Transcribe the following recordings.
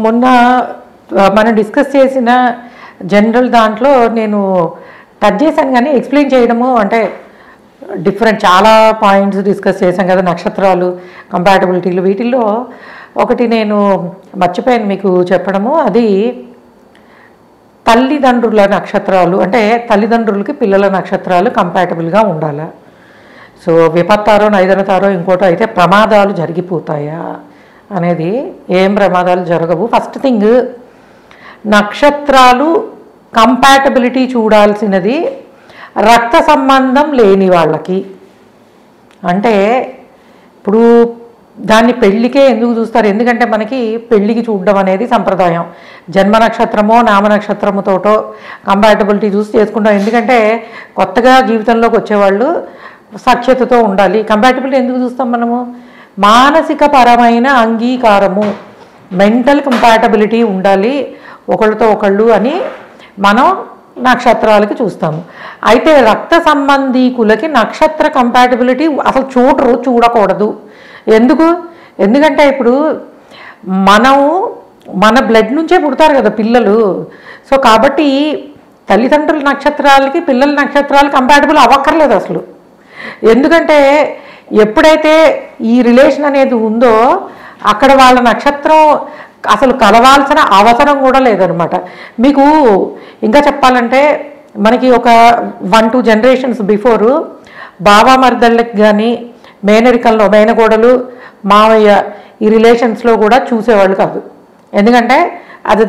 మొన్న మనం డిస్కస్ చేసిన జనరల్ దాంట్లో నేను టచ్ చేశాను, కానీ ఎక్స్ప్లెయిన్ చేయడము అంటే డిఫరెంట్ చాలా పాయింట్స్ డిస్కస్ చేశాం కదా, నక్షత్రాలు కంపాటబిలిటీలు. వీటిల్లో ఒకటి నేను మర్చిపోయాను మీకు చెప్పడము, అది తల్లిదండ్రుల నక్షత్రాలు. అంటే తల్లిదండ్రులకి పిల్లల నక్షత్రాలు కంపాటబుల్గా ఉండాలా. సో విపత్తారో నైదనతారో ఇంకోటో అయితే ప్రమాదాలు జరిగిపోతాయా అనేది. ఏం ప్రమాదాలు జరగవు. ఫస్ట్ థింగ్, నక్షత్రాలు కంపాటబిలిటీ చూడాల్సినది రక్త సంబంధం లేని వాళ్ళకి. అంటే ఇప్పుడు దాన్ని పెళ్ళికే ఎందుకు చూస్తారు, ఎందుకంటే మనకి పెళ్ళికి చూడడం అనేది సంప్రదాయం. జన్మ నక్షత్రమో నామ నక్షత్రముతోటో కంపాటబిలిటీ చూసి చేసుకుంటాం. ఎందుకంటే కొత్తగా జీవితంలోకి వచ్చేవాళ్ళు సఖ్యతతో ఉండాలి. కంపాటబిలిటీ ఎందుకు చూస్తాం మనము, మానసిక పరమైన అంగీకారము, మెంటల్ కంపాటబిలిటీ ఉండాలి ఒకళ్ళతో ఒకళ్ళు అని మనం నక్షత్రాలకి చూస్తాము. అయితే రక్త సంబంధీకులకి నక్షత్ర కంపాటబిలిటీ అసలు చూడకూడదు. ఎందుకంటే ఇప్పుడు మన బ్లడ్ నుంచే పుడతారు కదా పిల్లలు. సో కాబట్టి తల్లిదండ్రుల నక్షత్రాలకి పిల్లల నక్షత్రాలు కంపాటబుల్ అవ్వక్కర్లేదు అసలు. ఎందుకంటే ఎప్పుడైతే ఈ రిలేషన్ అనేది ఉందో అక్కడ వాళ్ళ నక్షత్రం అసలు కలవాల్సిన అవసరం కూడా లేదనమాట. మీకు ఇంకా చెప్పాలంటే మనకి ఒక 1-2 జనరేషన్స్ బిఫోరు బావామర్దళ్ళకి కానీ మేనరికల్లో మేనగోడలు మావయ్య ఈ రిలేషన్స్లో కూడా చూసేవాళ్ళు కాదు. ఎందుకంటే అది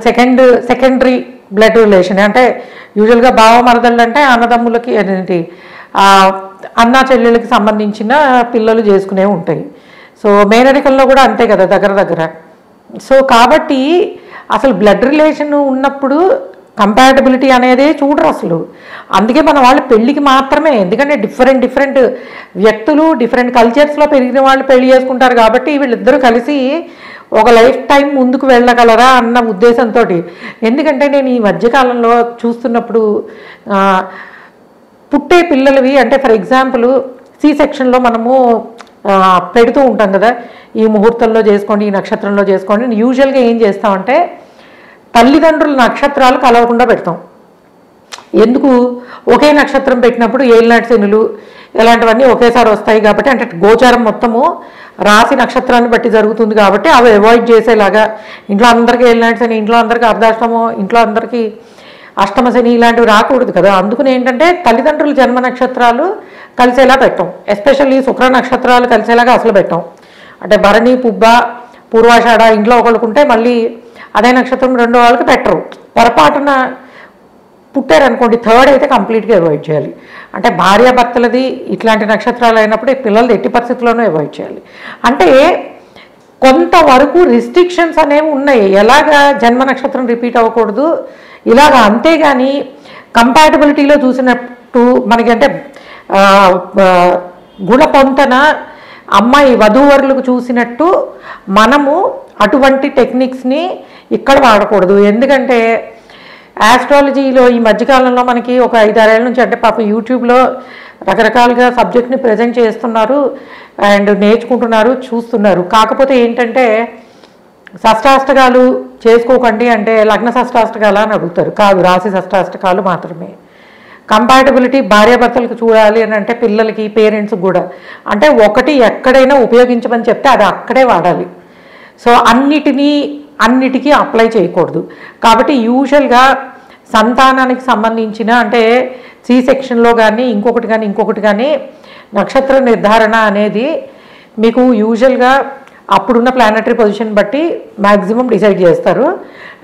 సెకండరీ బ్లడ్ రిలేషన్. అంటే యూజువల్గా బావమరదళ్ళు అంటే అన్నదమ్ములకి ఏంటి అన్నా చెల్లెళ్ళకి సంబంధించిన పిల్లలు చేసుకునే ఉంటాయి. సో మేనరికల్లో కూడా అంతే కదా దగ్గర. సో కాబట్టి అసలు బ్లడ్ రిలేషన్ ఉన్నప్పుడు కంపాటబిలిటీ అనేది చూడరు అసలు. అందుకే మన వాళ్ళు పెళ్ళికి మాత్రమే, ఎందుకంటే డిఫరెంట్ వ్యక్తులు డిఫరెంట్ కల్చర్స్లో పెరిగిన వాళ్ళు పెళ్లి చేసుకుంటారు కాబట్టి వీళ్ళిద్దరూ కలిసి ఒక లైఫ్ టైం ముందుకు వెళ్ళగలరా అన్న ఉద్దేశంతో. ఎందుకంటే నేను ఈ మధ్యకాలంలో చూస్తున్నప్పుడు పుట్టే పిల్లలవి అంటే ఫర్ ఎగ్జాంపుల్ సి సెక్షన్లో మనము పెడుతూ ఉంటాం కదా, ఈ ముహూర్తంలో చేసుకోండి, ఈ నక్షత్రంలో చేసుకోండి. యూజువల్గా ఏం చేస్తామంటే తల్లిదండ్రుల నక్షత్రాలు కలవకుండా పెడతాం. ఎందుకు, ఒకే నక్షత్రం పెట్టినప్పుడు ఏలినాటి శనులు ఇలాంటివన్నీ ఒకేసారి వస్తాయి కాబట్టి, అంటే గోచారం మొత్తము రాశి నక్షత్రాన్ని బట్టి జరుగుతుంది కాబట్టి అవి అవాయిడ్ చేసేలాగా. ఇంట్లో అందరికీ ఏలినాటి శని, ఇంట్లో అందరికీ అర్ధాష్టమం, ఇంట్లో అందరికీ అష్టమ శని ఇలాంటివి రాకూడదు కదా. అందుకని ఏంటంటే తల్లిదండ్రుల జన్మ నక్షత్రాలు కలిసేలా పెట్టాం. ఎస్పెషల్లీ శుక్ర నక్షత్రాలు కలిసేలాగా అసలు పెట్టాం. అంటే భరణి పుబ్బ పూర్వాషాఢ ఇంట్లో ఒకళ్ళకుంటే మళ్ళీ అదే నక్షత్రం రెండో వాళ్ళకి పెట్టరు. పొరపాటున పుట్టారనుకోండి థర్డ్ అయితే కంప్లీట్గా అవాయిడ్ చేయాలి. అంటే భార్యాభర్తలది ఇట్లాంటి నక్షత్రాలు అయినప్పుడు పిల్లలది ఎట్టి పరిస్థితుల్లోనూ అవాయిడ్ చేయాలి. అంటే కొంతవరకు రిస్ట్రిక్షన్స్ అనేవి ఉన్నాయి. ఎలాగా జన్మ నక్షత్రం రిపీట్ అవ్వకూడదు ఇలాగా. అంతేగాని కంపాటబిలిటీలో చూసినట్టు మనకి అంటే గుణపొంతన అమ్మాయి వధూవరులకు చూసినట్టు మనము అటువంటి టెక్నిక్స్ని ఇక్కడ వాడకూడదు. ఎందుకంటే ఆస్ట్రాలజీలో ఈ మధ్యకాలంలో మనకి ఒక 5-6 ఏళ్ళ నుంచి అంటే పాపం యూట్యూబ్లో రకరకాలుగా సబ్జెక్ట్ని ప్రజెంట్ చేస్తున్నారు అండ్ నేర్చుకుంటున్నారు, చూస్తున్నారు. కాకపోతే ఏంటంటే షష్టాష్టకాలు చేసుకోకండి అంటే లగ్న షష్టాష్టకాలు అని అడుగుతారు. కాదు, రాశి షష్టాష్టకాలు మాత్రమే. కంపాటబిలిటీ భార్యాభర్తలకు చూడాలి అని అంటే పిల్లలకి పేరెంట్స్కి కూడా అంటే ఒకటి ఎక్కడైనా ఉపయోగించమని చెప్తే అది అక్కడే వాడాలి. సో అన్నిటికీ అప్లై చేయకూడదు. కాబట్టి యూజువల్గా సంతానానికి సంబంధించిన అంటే సి సెక్షన్లో కానీ ఇంకొకటి కానీ నక్షత్ర నిర్ధారణ అనేది మీకు యూజువల్గా అప్పుడున్న ప్లానటరీ పొజిషన్ బట్టి మ్యాక్సిమం డిసైడ్ చేస్తారు.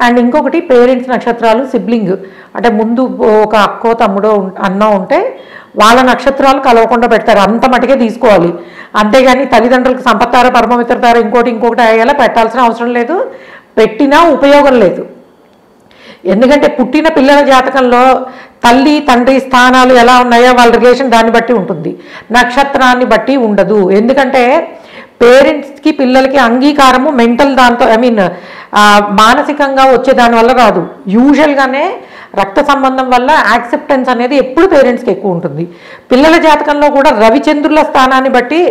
అండ్ ఇంకొకటి పేరెంట్స్ నక్షత్రాలు సిబ్లింగ్ అంటే ముందు ఒక అక్కో తమ్ముడో అన్నో ఉంటే వాళ్ళ నక్షత్రాలు కలవకుండా పెడతారు. అంత మటుకే తీసుకోవాలి. అంతేగాని తల్లిదండ్రులకు సంపత్తార పరమమిత్రతార ఇంకొకటి అయ్యేలా పెట్టాల్సిన అవసరం లేదు, పెట్టినా ఉపయోగం లేదు. ఎందుకంటే పుట్టిన పిల్లల జాతకంలో తల్లి తండ్రి స్థానాలు ఎలా ఉన్నాయో వాళ్ళ రిలేషన్ దాన్ని బట్టి ఉంటుంది, నక్షత్రాన్ని బట్టి ఉండదు. ఎందుకంటే పేరెంట్స్కి పిల్లలకి అంగీకారము మెంటల్ దాంతో మానసికంగా వచ్చే దానివల్ల రాదు. యూజువల్గానే రక్త సంబంధం వల్ల యాక్సెప్టెన్స్ అనేది ఎప్పుడు పేరెంట్స్కి ఎక్కువ ఉంటుంది. పిల్లల జాతకంలో కూడా రవిచంద్రుల స్థానాన్ని బట్టి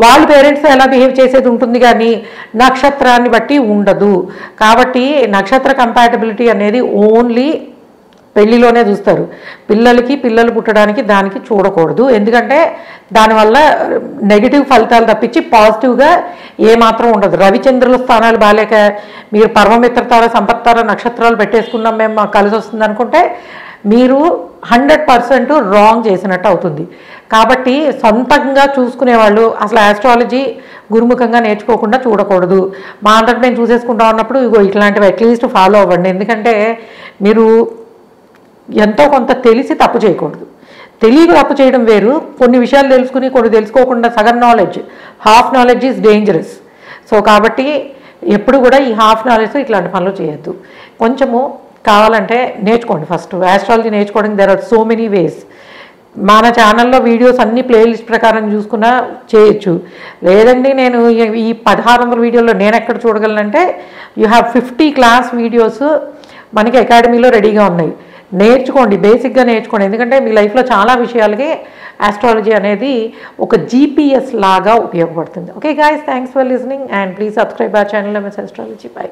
వాళ్ళు పేరెంట్స్ ఎలా బిహేవ్ చేసేది ఉంటుంది, కానీ నక్షత్రాన్ని బట్టి ఉండదు. కాబట్టి నక్షత్ర కంపాటబిలిటీ అనేది ఓన్లీ పెళ్ళిలోనే చూస్తారు. పిల్లలు పుట్టడానికి దానికి చూడకూడదు. ఎందుకంటే దానివల్ల నెగిటివ్ ఫలితాలు తప్పించి పాజిటివ్గా ఏమాత్రం ఉండదు. రవిచంద్రుల స్థానాలు బాలేక మీరు పరమమిత్రతార సంపత్తార నక్షత్రాలు పెట్టేసుకున్నాం మేము మాకు కలిసి వస్తుంది అనుకుంటే మీరు 100% రాంగ్ చేసినట్టు అవుతుంది. కాబట్టి సొంతంగా చూసుకునేవాళ్ళు అసలు ఆస్ట్రాలజీ గురుముఖంగా నేర్చుకోకుండా చూడకూడదు. మా అంతటి మేము చూసేసుకుంటా ఉన్నప్పుడు ఇగో ఇట్లాంటివి అట్లీస్ట్ ఫాలో అవ్వండి. ఎందుకంటే మీరు ఎంతో కొంత తెలిసి తప్పు చేయకూడదు. తెలియక తప్పు చేయడం వేరు, కొన్ని విషయాలు తెలుసుకుని కొన్ని తెలుసుకోకుండా సగం knowledge, half knowledge is dangerous. So కాబట్టి ఎప్పుడు కూడా ఈ హాఫ్ నాలెడ్జ్ ఇట్లాంటి పనులు చేయొద్దు. కొంచెము కావాలంటే నేర్చుకోండి. ఫస్ట్ ఆస్ట్రాలజీ నేర్చుకోవడానికి there are so many ways. మన ఛానల్లో వీడియోస్ అన్ని ప్లేలిస్ట్ ప్రకారం చూసుకున్నా చేయొచ్చు. లేదండి నేను ఈ 1600 వీడియోల్లో నేను ఎక్కడ చూడగలనంటే యూ హ్యావ్ 50 క్లాస్ వీడియోస్ మనకి అకాడమీలో రెడీగా ఉన్నాయి. నేర్చుకోండి, బేసిక్గా నేర్చుకోండి. ఎందుకంటే మీ లైఫ్లో చాలా విషయాలకి ఆస్ట్రాలజీ అనేది ఒక GPS లాగా ఉపయోగపడుతుంది. Okay guys, thanks for listening and please subscribe our channel MS Astrology. By.